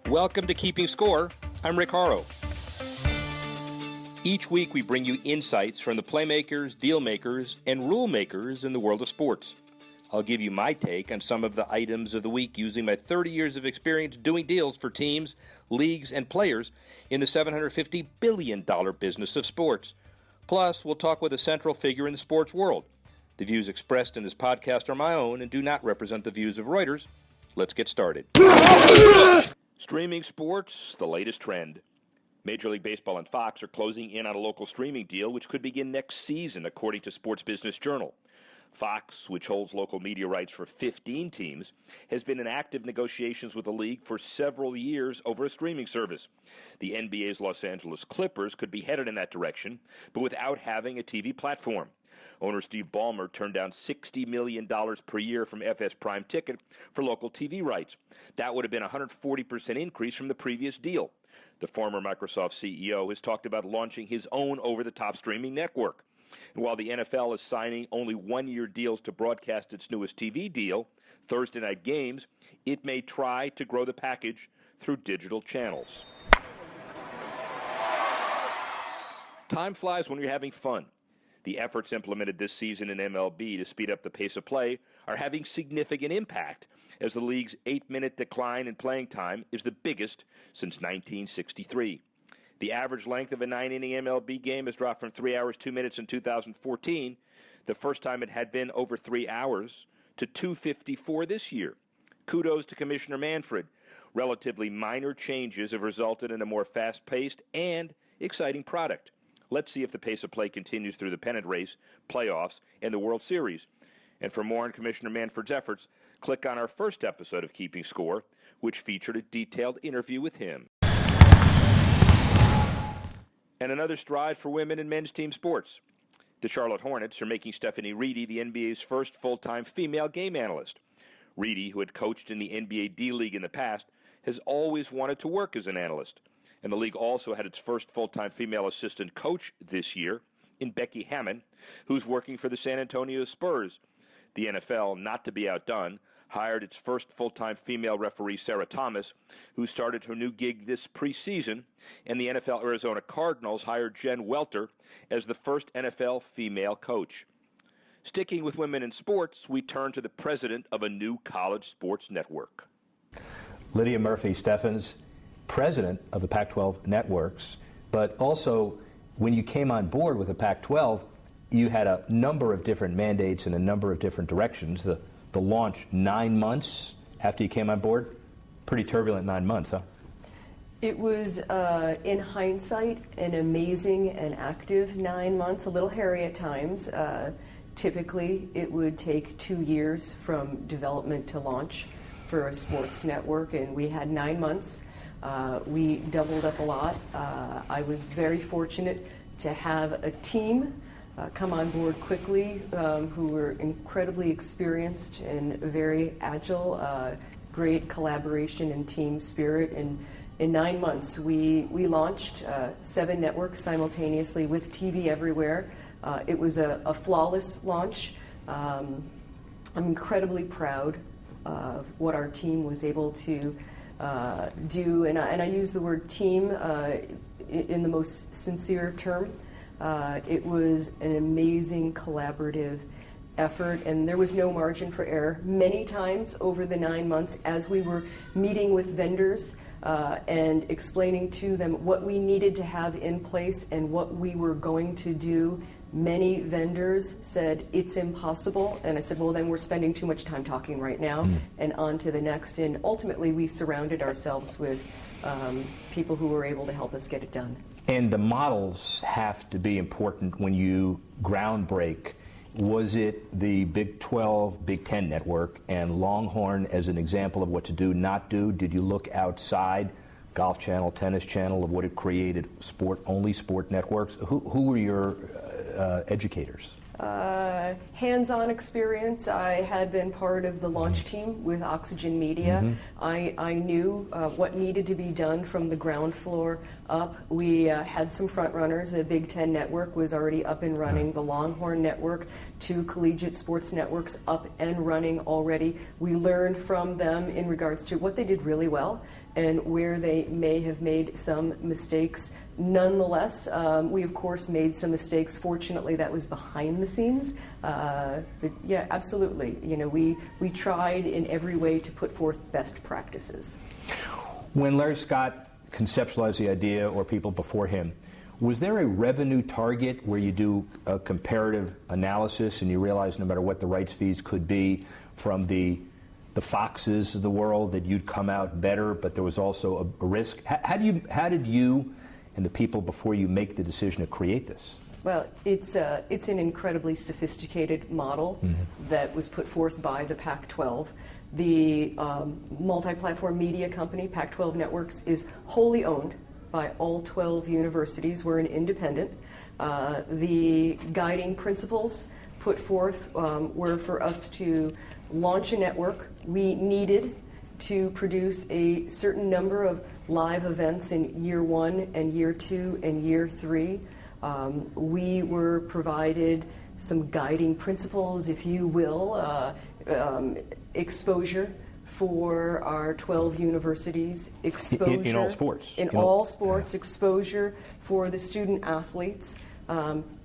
Welcome to Keeping Score. I'm Rick Horrow. Each week we bring you insights from the playmakers, deal makers, and rule makers in the world of sports. I'll give you my take on some of the items of the week using my 30 years of experience doing deals for teams, leagues, and players in the $750 billion business of sports. Plus, we'll talk with a central figure in the sports world. The views expressed in this podcast are my own and do not represent the views of Reuters. Let's get started. Streaming sports, the latest trend. Major League Baseball and Fox are closing in on a local streaming deal which could begin next season, according to Sports Business Journal. Fox, which holds local media rights for 15 teams, has been in active negotiations with the league for several years over a streaming service. The NBA's Los Angeles Clippers could be headed in that direction, but without having a TV platform. Owner Steve Ballmer turned down $60 million per year from FS Prime Ticket for local TV rights. That would have been a 140% increase from the previous deal. The former Microsoft CEO has talked about launching his own over-the-top streaming network. And while the NFL is signing only one-year deals to broadcast its newest TV deal, Thursday Night Games, it may try to grow the package through digital channels. Time flies when you're having fun. The efforts implemented this season in MLB to speed up the pace of play are having significant impact, as the league's 8-minute decline in playing time is the biggest since 1963. The average length of a 9-inning MLB game has dropped from 3 hours, 2 minutes in 2014, the first time it had been over 3 hours, to 2:54 this year. Kudos to Commissioner Manfred. Relatively minor changes have resulted in a more fast-paced and exciting product. Let's see if the pace of play continues through the pennant race, playoffs, and the World Series. And for more on Commissioner Manfred's efforts, click on our first episode of Keeping Score, which featured a detailed interview with him. And another stride for women in men's team sports. The Charlotte Hornets are making Stephanie Reedy the NBA's first full-time female game analyst. Reedy, who had coached in the NBA D-League in the past, has always wanted to work as an analyst. And the league also had its first full-time female assistant coach this year in Becky Hammon, who's working for the San Antonio Spurs. The NFL, not to be outdone, hired its first full-time female referee, Sarah Thomas, who started her new gig this preseason, and the NFL Arizona Cardinals hired Jen Welter as the first NFL female coach. Sticking with women in sports, we turn to the president of a new college sports network. Lydia Murphy-Steffens, president of the Pac-12 networks, but also when you came on board with the Pac-12, you had a number of different mandates in a number of different directions. The launch 9 months after you came on board, pretty turbulent 9 months, huh? It was, in hindsight, an amazing and active 9 months, a little hairy at times. Typically, it would take 2 years from development to launch for a sports network, and we had 9 months. We doubled up a lot. I was very fortunate to have a team come on board quickly who were incredibly experienced and very agile, great collaboration and team spirit. And in 9 months, we launched 7 networks simultaneously with TV everywhere. It was a flawless launch. I'm incredibly proud of what our team was able to do, and I use the word team in the most sincere term. It was an amazing collaborative effort, and there was no margin for error. Many times over the 9 months, as we were meeting with vendors and explaining to them what we needed to have in place and what we were going to do, many vendors said, it's impossible. And I said, well, then we're spending too much time talking right now, and on to the next. And ultimately, we surrounded ourselves with people who were able to help us get it done. And the models have to be important when you ground break. Was it the Big 12, Big 10 network and Longhorn as an example of what to do, not do? Did you look outside Golf Channel, Tennis Channel, of what it created, only sport networks? Who were your educators? Hands-on experience. I had been part of the launch team with Oxygen Media. I knew what needed to be done from the ground floor up. We had some front runners. The Big Ten Network was already up and running. The Longhorn Network, 2 collegiate sports networks up and running already. We learned from them in regards to what they did really well and where they may have made some mistakes. Nonetheless, we of course made some mistakes. Fortunately, that was behind the scenes. But yeah, absolutely. You know, we tried in every way to put forth best practices. When Larry Scott conceptualized the idea, or people before him, was there a revenue target where you do a comparative analysis and you realize no matter what the rights fees could be from the Foxes of the world that you'd come out better, but there was also a risk? How did you and the people before you make the decision to create this? Well, it's an incredibly sophisticated model that was put forth by the Pac-12. The multi-platform media company, Pac-12 Networks, is wholly owned by all 12 universities. We're an independent. The guiding principles put forth were for us to launch a network. We needed to produce a certain number of live events in year 1 and year 2 and year 3. We were provided some guiding principles, if you will, exposure for our 12 universities, exposure in all sports. In all sports, exposure for the student athletes.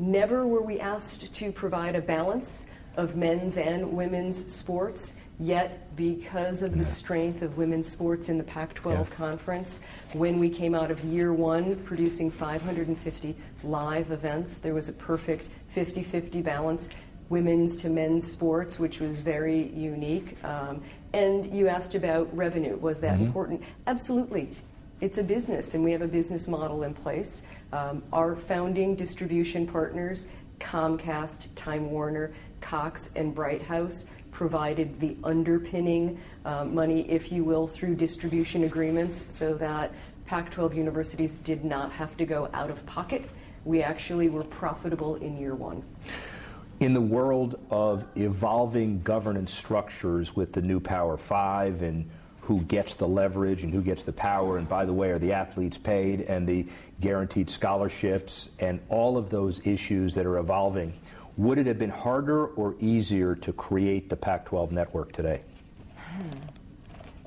Never were we asked to provide a balance of men's and women's sports, yet because of the strength of women's sports in the Pac-12 conference, when we came out of year 1 producing 550 live events, there was a perfect 50-50 balance, women's to men's sports, which was very unique. And you asked about revenue. Was that important? Absolutely. It's a business, and we have a business model in place. Our founding distribution partners, Comcast, Time Warner, Cox, and Bright House, provided the underpinning money, if you will, through distribution agreements so that Pac-12 universities did not have to go out of pocket. We actually were profitable in year 1. In the world of evolving governance structures with the new Power Five and who gets the leverage and who gets the power, and by the way, are the athletes paid, and the guaranteed scholarships, and all of those issues that are evolving, would it have been harder or easier to create the Pac-12 network today?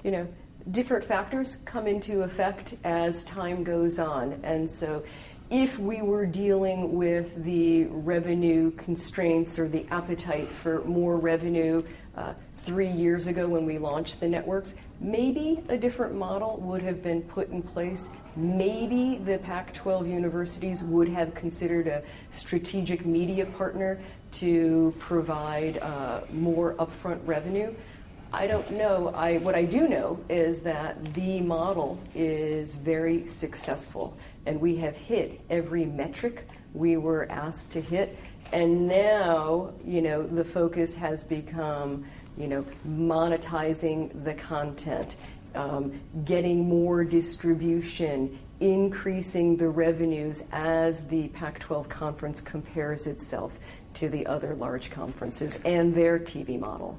You know, different factors come into effect as time goes on. And so if we were dealing with the revenue constraints or the appetite for more revenue 3 years ago when we launched the networks, maybe a different model would have been put in place. Maybe the Pac-12 universities would have considered a strategic media partner to provide more upfront revenue. I don't know. What I do know is that the model is very successful, and we have hit every metric we were asked to hit. And now, you know, the focus has become, you know, monetizing the content, getting more distribution, increasing the revenues as the Pac-12 conference compares itself to the other large conferences and their TV model.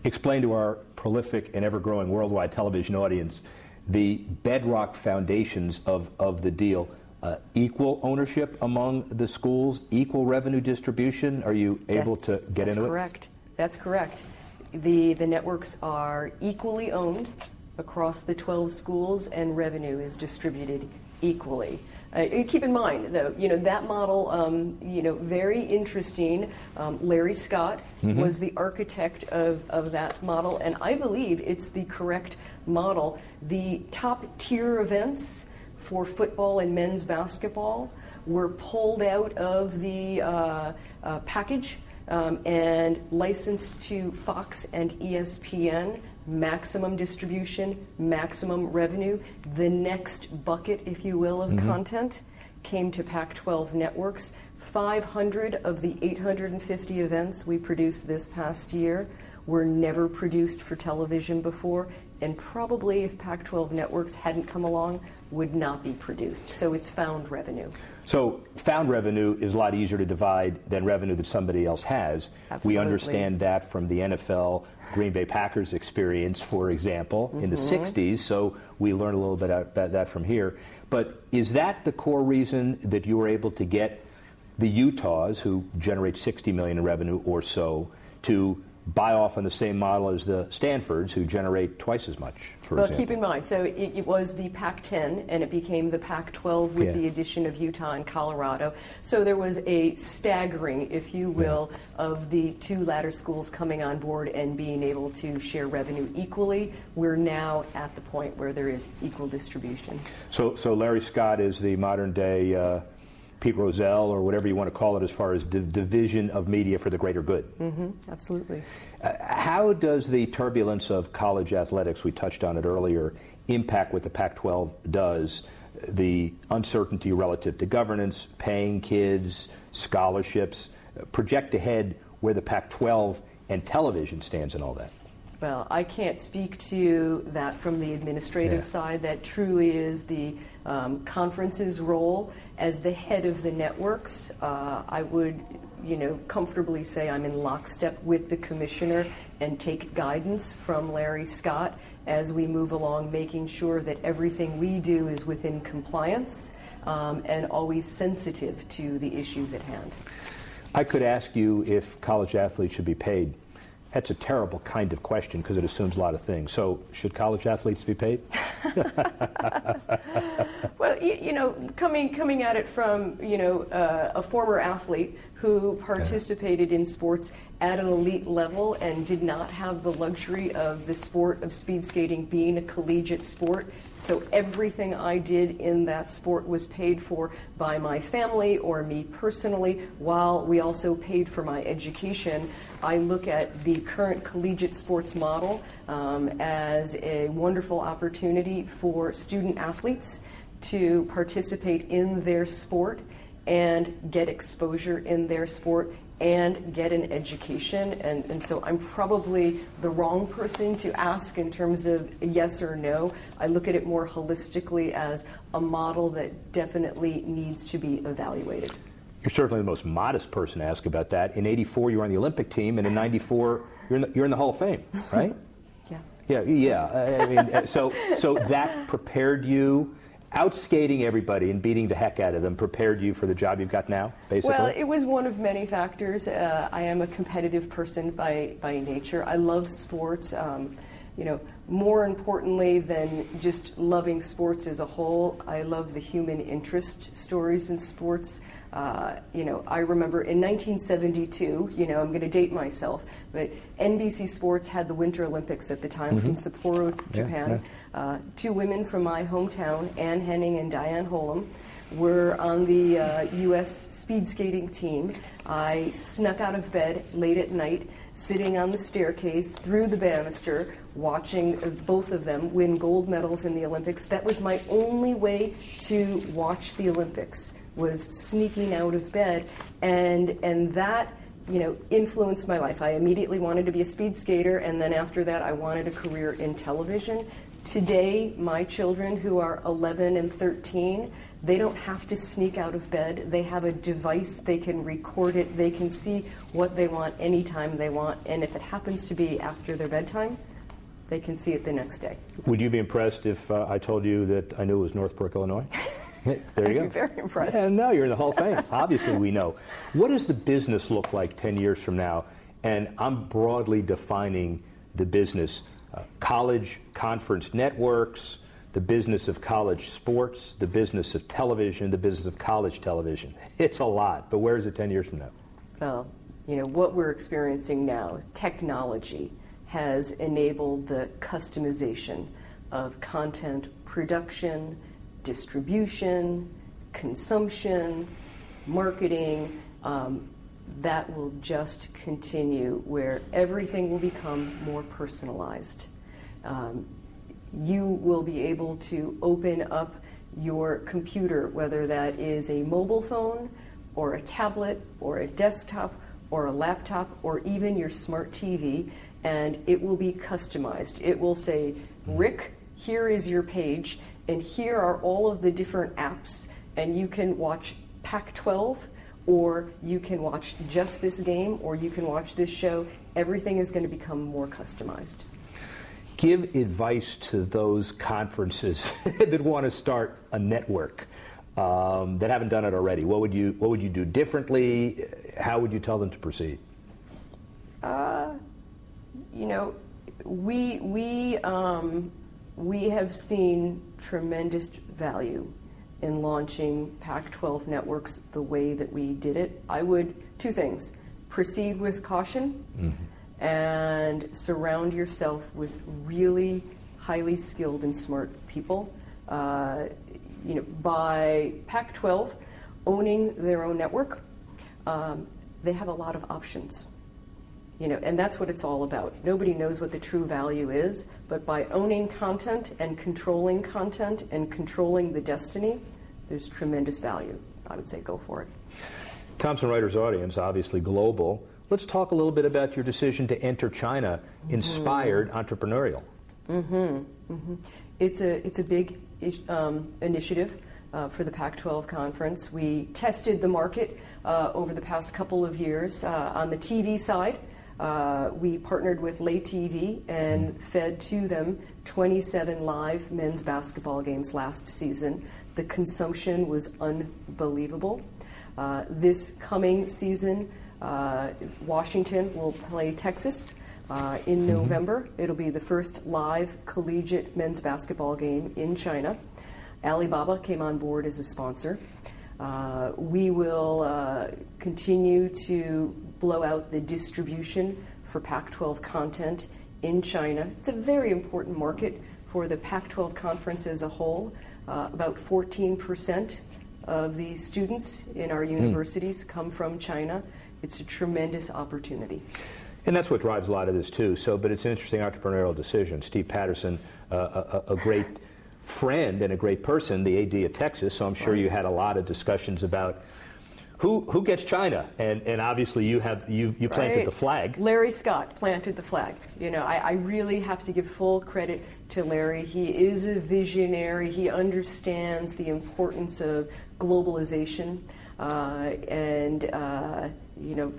Explain to our prolific and ever-growing worldwide television audience the bedrock foundations of the deal. Equal ownership among the schools, equal revenue distribution. Are you able to get into it? That's correct. That's correct. The networks are equally owned across the 12 schools, and revenue is distributed equally. Keep in mind, though, you know, that model, you know, very interesting. Larry Scott was the architect of that model, and I believe it's the correct model. The top tier events for football and men's basketball were pulled out of the package and licensed to Fox and ESPN. Maximum distribution, maximum revenue. The next bucket, if you will, of content came to Pac-12 networks. 500 of the 850 events we produced this past year were never produced for television before, and probably if Pac-12 networks hadn't come along, would not be produced. So it's found revenue. So found revenue is a lot easier to divide than revenue that somebody else has. Absolutely. We understand that from the NFL Green Bay Packers experience, for example, in the 60s, so we learn a little bit about that from here. But is that the core reason that you were able to get the Utahs, who generate $60 million in revenue or so, to buy off on the same model as the Stanfords, who generate twice as much, for example? Well, keep in mind, so it was the Pac-10, and it became the Pac-12 with the addition of Utah and Colorado. So there was a staggering, if you will, of the two latter schools coming on board and being able to share revenue equally. We're now at the point where there is equal distribution. So Larry Scott is the modern-day Pete Rozelle, or whatever you want to call it, as far as division of media for the greater good. Absolutely. How does the turbulence of college athletics, we touched on it earlier, impact what the Pac-12 does, the uncertainty relative to governance, paying kids, scholarships, project ahead where the Pac-12 and television stands and all that? Well, I can't speak to that from the administrative side. That truly is the conference's role. As the head of the networks, I would, comfortably say I'm in lockstep with the commissioner and take guidance from Larry Scott as we move along, making sure that everything we do is within compliance and always sensitive to the issues at hand. I could ask you if college athletes should be paid. That's a terrible kind of question because it assumes a lot of things. So, should college athletes be paid? Well, coming at it from a former athlete who participated in sports at an elite level and did not have the luxury of the sport of speed skating being a collegiate sport. So everything I did in that sport was paid for by my family or me personally, while we also paid for my education. I look at the current collegiate sports model as a wonderful opportunity for student athletes to participate in their sport and get exposure in their sport and get an education. And so I'm probably the wrong person to ask in terms of yes or no. I look at it more holistically as a model that definitely needs to be evaluated. You're certainly the most modest person to ask about that. In '84, you were on the Olympic team, and in '94, you're in the Hall of Fame, right? Yeah. I mean, so that prepared you. Outskating everybody and beating the heck out of them prepared you for the job you've got now, basically? Well, it was one of many factors. I am a competitive person by nature. I love sports. More importantly than just loving sports as a whole, I love the human interest stories in sports. I remember in 1972, I'm going to date myself, but NBC Sports had the Winter Olympics at the time from Sapporo, Japan. Two women from my hometown, Ann Henning and Diane Holm, were on the U.S. speed skating team. I snuck out of bed late at night, sitting on the staircase through the banister, watching both of them win gold medals in the Olympics. That was my only way to watch the Olympics, was sneaking out of bed, and that influenced my life. I immediately wanted to be a speed skater, and then after that I wanted a career in television. Today, my children, who are 11 and 13, they don't have to sneak out of bed. They have a device, they can record it, they can see what they want anytime they want, and if it happens to be after their bedtime, they can see it the next day. Would you be impressed if I told you that I knew it was Northbrook, Illinois? There you go. I'm very impressed. Yeah, no, you're in the Hall of Fame. Obviously, we know. What does the business look like 10 years from now? And I'm broadly defining the business. College conference networks, the business of college sports, the business of television, the business of college television. It's a lot, but where is it 10 years from now? Well, what we're experiencing now, technology has enabled the customization of content production, distribution, consumption, marketing. That will just continue, where everything will become more personalized. You will be able to open up your computer, whether that is a mobile phone or a tablet or a desktop or a laptop or even your smart TV, and it will be customized. It will say Rick, here is your page, and here are all of the different apps, and you can watch Pac-12, or you can watch just this game, or you can watch this show. Everything is going to become more customized. Give advice to those conferences that want to start a network that haven't done it already. What would you do differently? How would you tell them to proceed? We have seen tremendous value in launching Pac-12 networks the way that we did it. I would, two things: proceed with caution, and surround yourself with really highly skilled and smart people. By Pac-12 owning their own network, they have a lot of options. And that's what it's all about. Nobody knows what the true value is, but by owning content and controlling the destiny, there's tremendous value. I would say go for it. Thomson Reuters audience, obviously global. Let's talk a little bit about your decision to enter China, inspired entrepreneurial. It's a big initiative for the Pac-12 conference. We tested the market over the past couple of years. On the TV side, we partnered with Lay TV and fed to them 27 live men's basketball games last season. The consumption was unbelievable. This coming season, Washington will play Texas in November. It'll be the first live collegiate men's basketball game in China. Alibaba came on board as a sponsor. We will continue to blow out the distribution for Pac-12 content in China. It's a very important market for the Pac-12 conference as a whole. About 14% of the students in our universities come from China. It's a tremendous opportunity. And that's what drives a lot of this too. But it's an interesting entrepreneurial decision. Steve Patterson, a great friend and a great person, the AD of Texas, so I'm sure you had a lot of discussions about who gets China, and obviously you planted the flag. Larry Scott planted the flag. I really have to give full credit to Larry. He is a visionary. He understands the importance of globalization,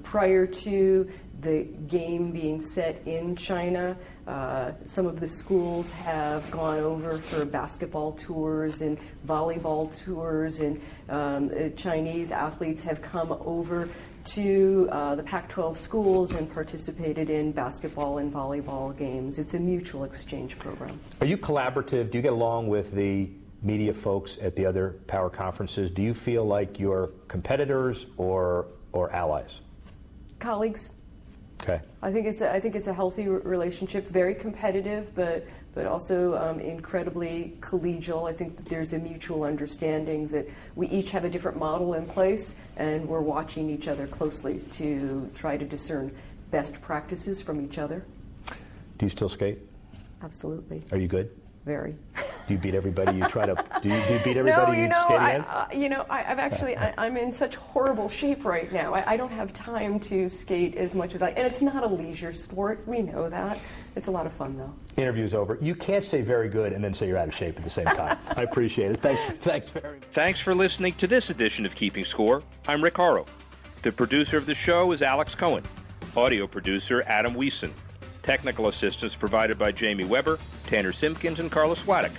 prior to the game being set in China, some of the schools have gone over for basketball tours and volleyball tours, and Chinese athletes have come over to the Pac-12 schools and participated in basketball and volleyball games. It's a mutual exchange program. Are you collaborative? Do you get along with the media folks at the other power conferences? Do you feel like you're competitors or allies? Colleagues. Okay. I think it's a healthy relationship, very competitive, but also incredibly collegial. I think that there's a mutual understanding that we each have a different model in place, and we're watching each other closely to try to discern best practices from each other. Do you still skate? Absolutely. Are you good? Very. Do you beat everybody you try to? Do you beat everybody you skate against? I'm in such horrible shape right now. I don't have time to skate as much as and it's not a leisure sport. We know that. It's a lot of fun though. Interview's over. You can't say very good and then say you're out of shape at the same time. I appreciate it. Thanks very much. Thanks for listening to this edition of Keeping Score. I'm Rick Horrow. The producer of the show is Alex Cohen. Audio producer Adam Wiesen. Technical assistance provided by Jamie Weber, Tanner Simpkins, and Carlos Swadek.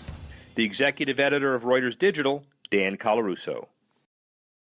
The executive editor of Reuters Digital, Dan Colarusso.